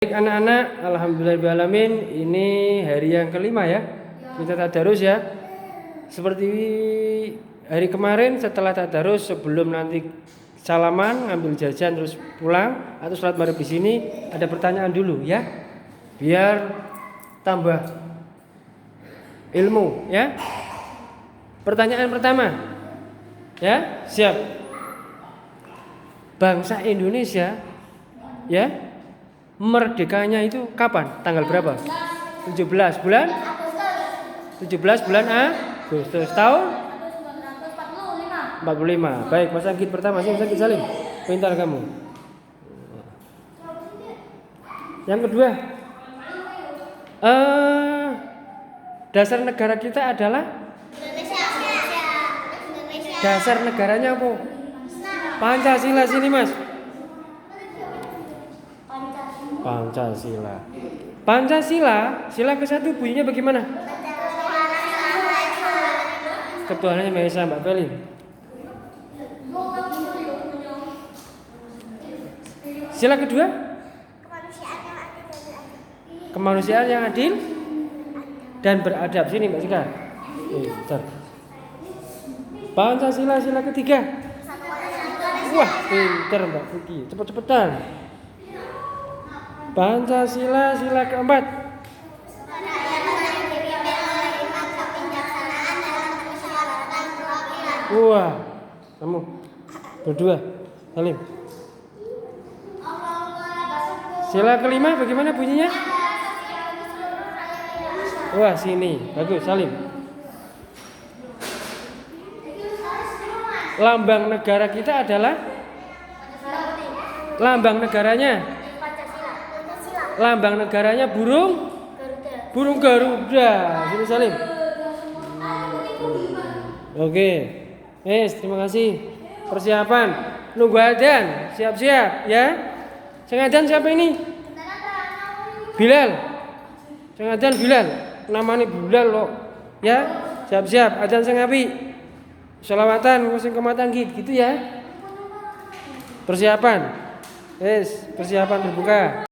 Baik anak-anak, alhamdulillahirrahmanirrahim. Ini hari yang kelima ya. Kita tadarus ya. Seperti hari kemarin setelah tadarus, sebelum nanti salaman, ngambil jajan terus pulang atau sholat maghrib di sini, ada pertanyaan dulu ya. Biar tambah ilmu ya. Pertanyaan pertama. Ya, siap. Bangsa Indonesia ya, merdekanya itu kapan? Tanggal berapa? 17 bulan? 17 bulan Agustus tahun 45. Baik, Mas Anggit pertama sih, Mas Anggit Salim. Pintar kamu. Yang kedua, dasar negara kita adalah dasar negaranya apa? Pancasila sini, Mas. Pancasila, sila ke-1 bunyinya bagaimana? Ketuhanan Yang Maha Esa, Mbak Felin. Sila kedua? Kemanusiaan yang adil dan beradab. Sini Mbak Sika. Bentar. Pancasila sila ketiga. Wah, pintar Mbak Vicky. Cepet-cepetan. Pancasila sila keempat. Wah, kamu berdua, Salim. Sila kelima bagaimana bunyinya? Wah, sini, bagus, Salim. Lambang negara kita adalah? Lambang negaranya? Lambang negaranya burung? Burung Garuda. Sini Salim. Oke. Terima kasih. Persiapan. Nunggu adzan. Siap-siap ya. Sing adzan siapa ini? Bilal. Sing adzan Bilal. Namanya Bilal loh. Ya. Siap-siap. Adzan sing apik. Sholawatan sing kematan gitu ya. Persiapan. Persiapan berbuka.